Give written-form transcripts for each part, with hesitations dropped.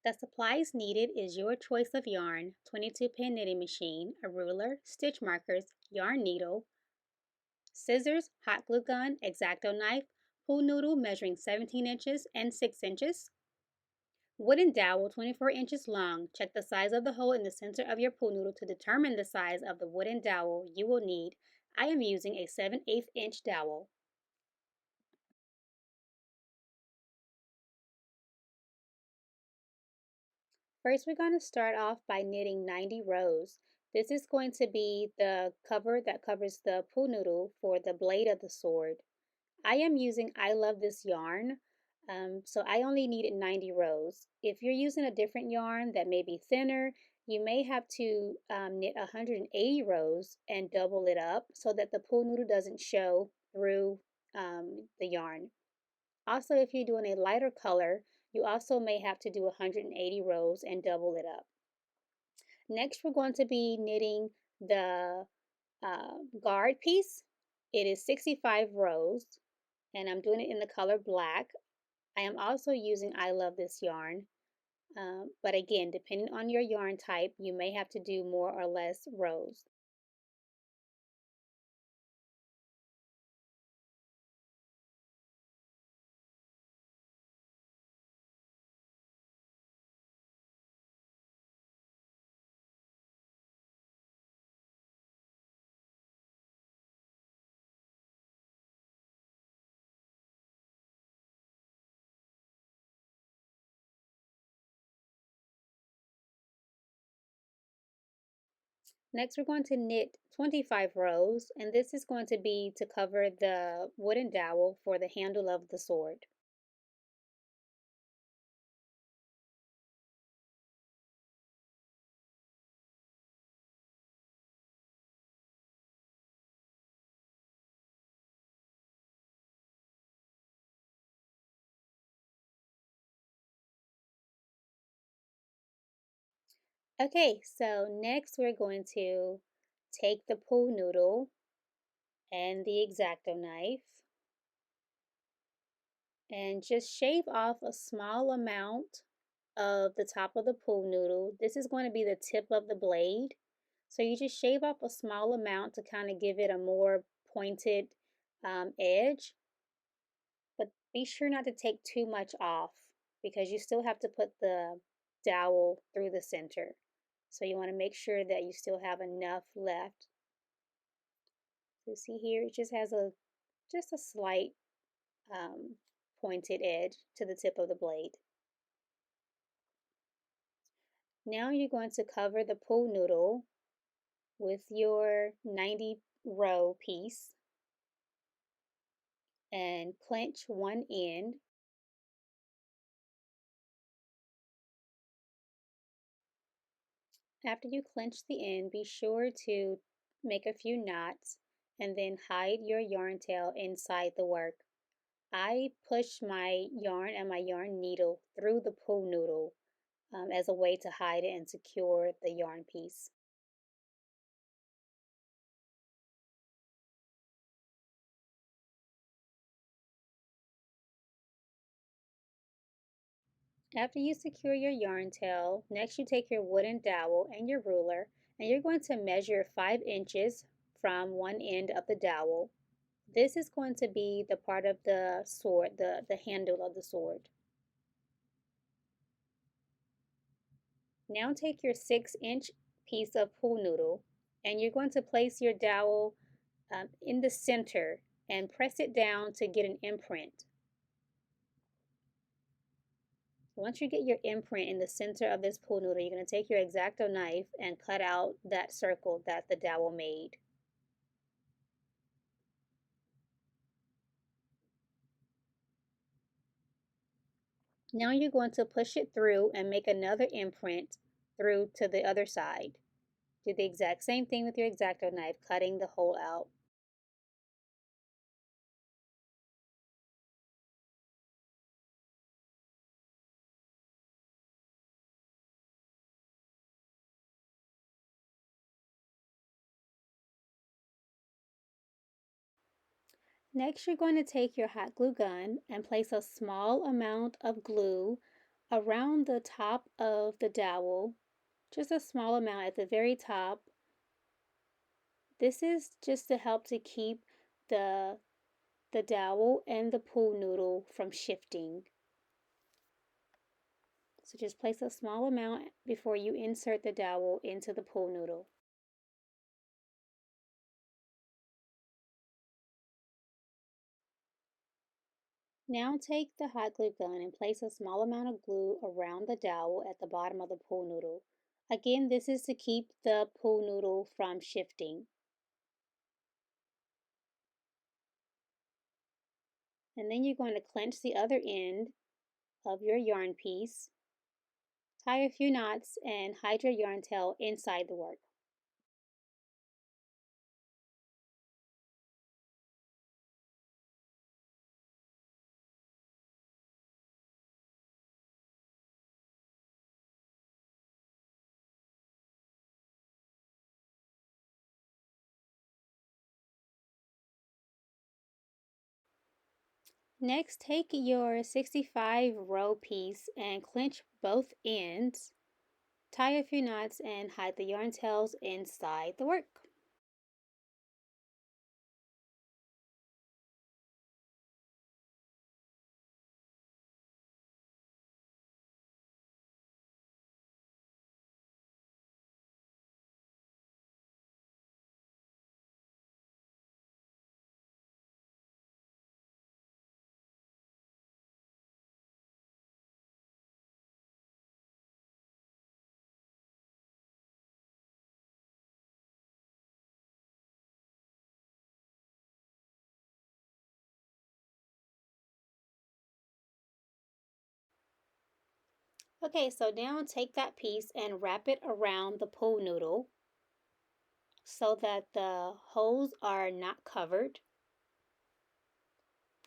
The supplies needed is your choice of yarn, 22-pin knitting machine, a ruler, stitch markers, yarn needle, scissors, hot glue gun, X-Acto knife, pool noodle measuring 17 inches and 6 inches, wooden dowel 24 inches long. Check the size of the hole in the center of your pool noodle to determine the size of the wooden dowel you will need. I am using a 7/8 inch dowel. First, we're going to start off by knitting 90 rows. This is going to be the cover that covers the pool noodle for the blade of the sword. I am using I Love This yarn, so I only needed 90 rows. If you're using a different yarn that may be thinner, you may have to knit 180 rows and double it up so that the pool noodle doesn't show through the yarn. Also, if you're doing a lighter color, you also may have to do 180 rows and double it up. Next, we're going to be knitting the guard piece. It is 65 rows, and I'm doing it in the color black. I am also using I Love This yarn, but again, depending on your yarn type, you may have to do more or less rows. Next, we're going to knit 25 rows, and this is going to be to cover the wooden dowel for the handle of the sword. Okay, so next we're going to take the pool noodle and the X-Acto knife and just shave off a small amount of the top of the pool noodle. This is going to be the tip of the blade. So you just shave off a small amount to kind of give it a more pointed edge, but be sure not to take too much off because you still have to put the dowel through the center. So you want to make sure that you still have enough left. So see here, it just has just a slight pointed edge to the tip of the blade. Now you're going to cover the pool noodle with your 90 row piece and clench one end. After you clench the end, be sure to make a few knots and then hide your yarn tail inside the work. I push my yarn and my yarn needle through the pool noodle as a way to hide it and secure the yarn piece. After you secure your yarn tail, next you take your wooden dowel and your ruler, and you're going to measure 5 inches from one end of the dowel. This is going to be the part of the sword, the handle of the sword. Now take your 6-inch piece of pool noodle, and you're going to place your dowel in the center and press it down to get an imprint. Once you get your imprint in the center of this pool noodle, you're going to take your X-Acto knife and cut out that circle that the dowel made. Now you're going to push it through and make another imprint through to the other side. Do the exact same thing with your X-Acto knife, cutting the hole out. Next, you're going to take your hot glue gun and place a small amount of glue Around the top of the dowel, just a small amount at the very top. This is just to help to keep the dowel and the pool noodle from shifting. So just place a small amount before you insert the dowel into the pool noodle. Now take the hot glue gun and place a small amount of glue around the dowel at the bottom of the pool noodle. Again, this is to keep the pool noodle from shifting. And then you're going to clench the other end of your yarn piece, tie a few knots, and hide your yarn tail inside the work. Next, take your 65 row piece and clench both ends, tie a few knots, and hide the yarn tails inside the work. Okay, so now take that piece and wrap it around the pool noodle so that the holes are not covered.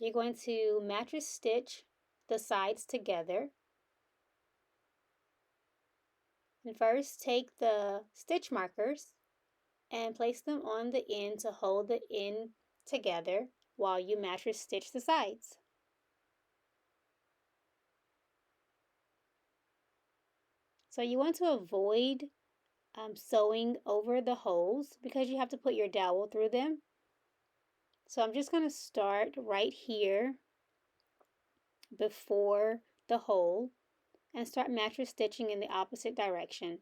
You're going to mattress stitch the sides together. And first take the stitch markers and place them on the end to hold the end together while you mattress stitch the sides. So you want to avoid sewing over the holes because you have to put your dowel through them. So I'm just going to start right here before the hole and start mattress stitching in the opposite direction.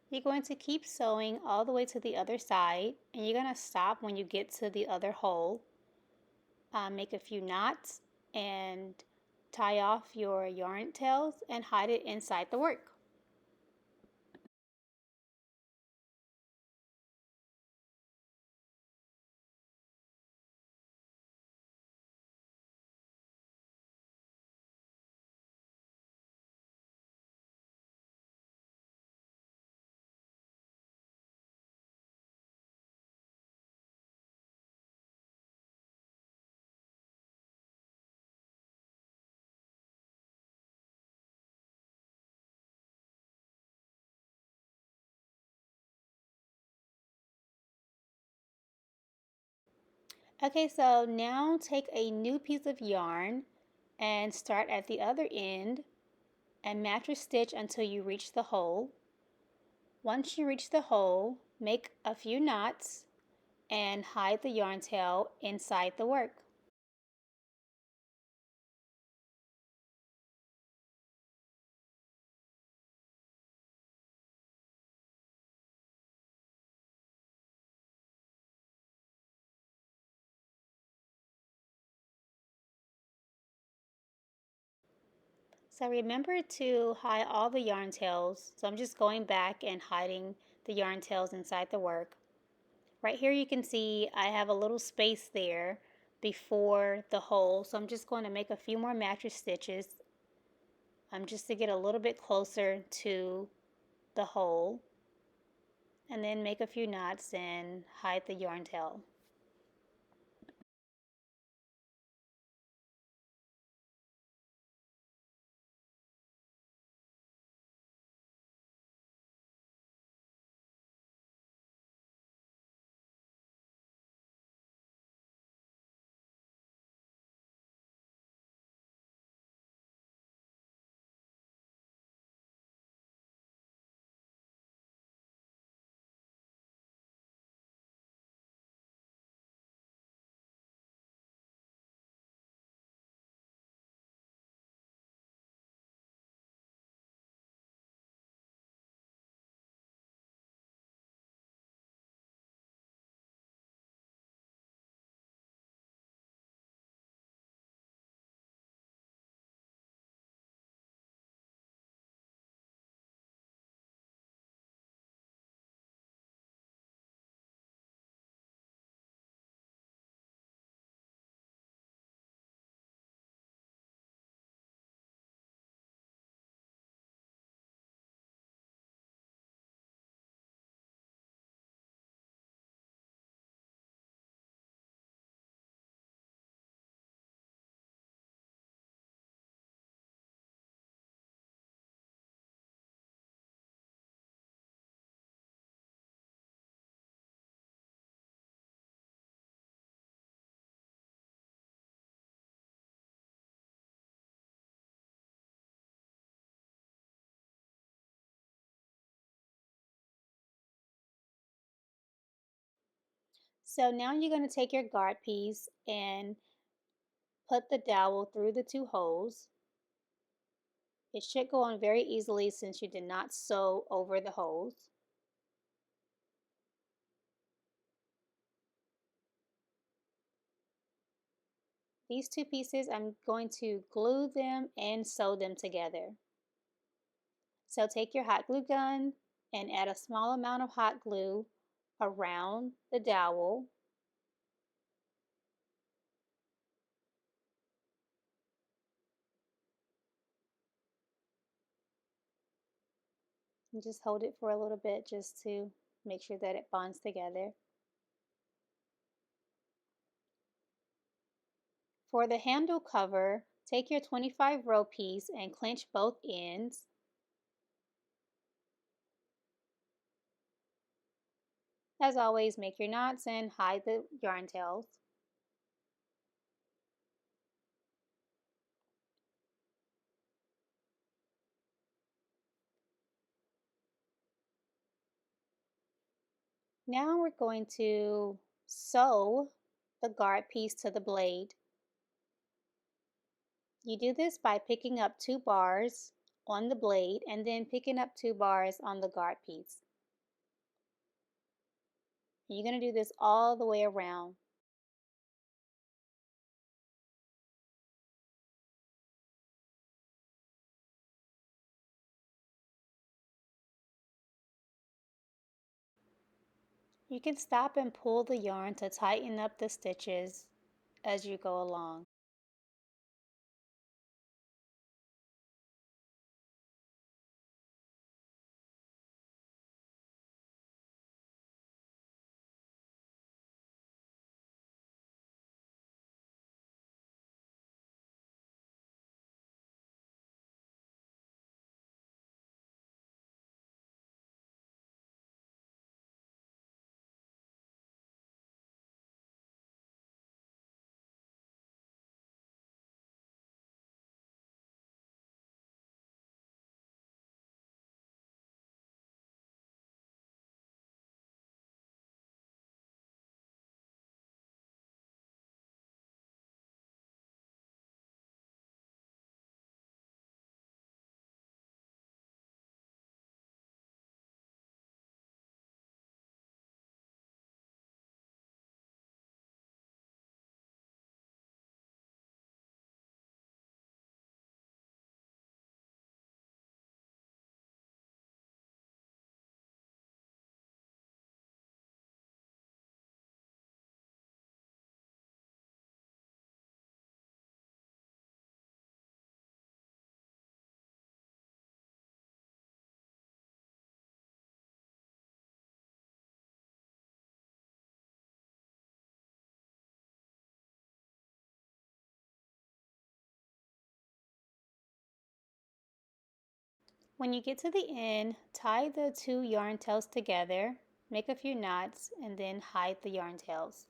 You're going to keep sewing all the way to the other side, and you're going to stop when you get to the other hole. Make a few knots and tie off your yarn tails and hide it inside the work. Okay, so now take a new piece of yarn and start at the other end and mattress stitch until you reach the hole. Once you reach the hole, make a few knots and hide the yarn tail inside the work. So remember to hide all the yarn tails. So I'm just going back and hiding the yarn tails inside the work. Right here you can see I have a little space there before the hole. So I'm just going to make a few more mattress stitches just to get a little bit closer to the hole. And then make a few knots and hide the yarn tail. So now you're going to take your guard piece and put the dowel through the two holes. It should go on very easily since you did not sew over the holes. These two pieces, I'm going to glue them and sew them together. So take your hot glue gun and add a small amount of hot glue around the dowel. And just hold it for a little bit just to make sure that it bonds together. For the handle cover, take your 25 row piece and clench both ends. As always, make your knots and hide the yarn tails. Now we're going to sew the guard piece to the blade. You do this by picking up 2 bars on the blade and then picking up 2 bars on the guard piece. You're going to do this all the way around. You can stop and pull the yarn to tighten up the stitches as you go along. When you get to the end, tie the 2 yarn tails together, make a few knots, and then hide the yarn tails.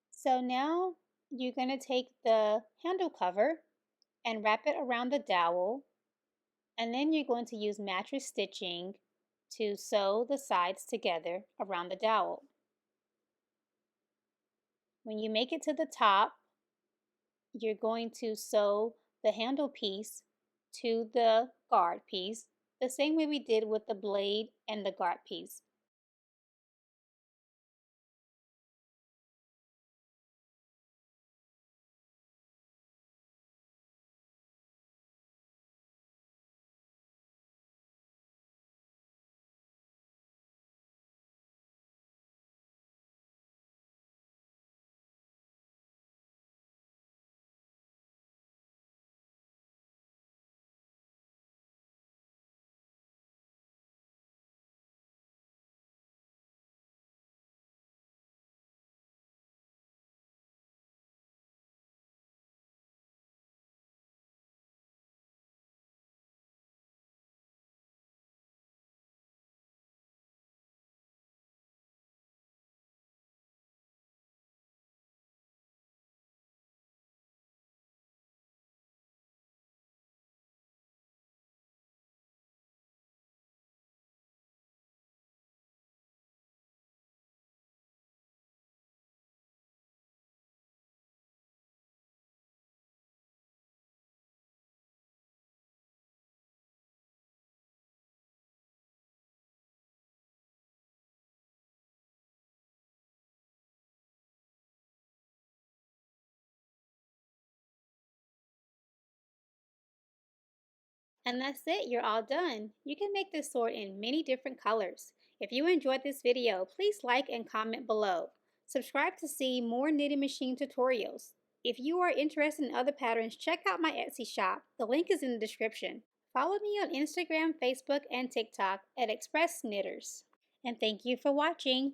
So now you're going to take the handle cover and wrap it around the dowel, and then you're going to use mattress stitching to sew the sides together around the dowel. When you make it to the top, you're going to sew the handle piece to the guard piece the same way we did with the blade and the guard piece. And that's it, you're all done. You can make this sword in many different colors. If you enjoyed this video, please like and comment below. Subscribe to see more knitting machine tutorials. If you are interested in other patterns, check out my Etsy shop. The link is in the description. Follow me on Instagram, Facebook, and TikTok at Express Knitters. And thank you for watching.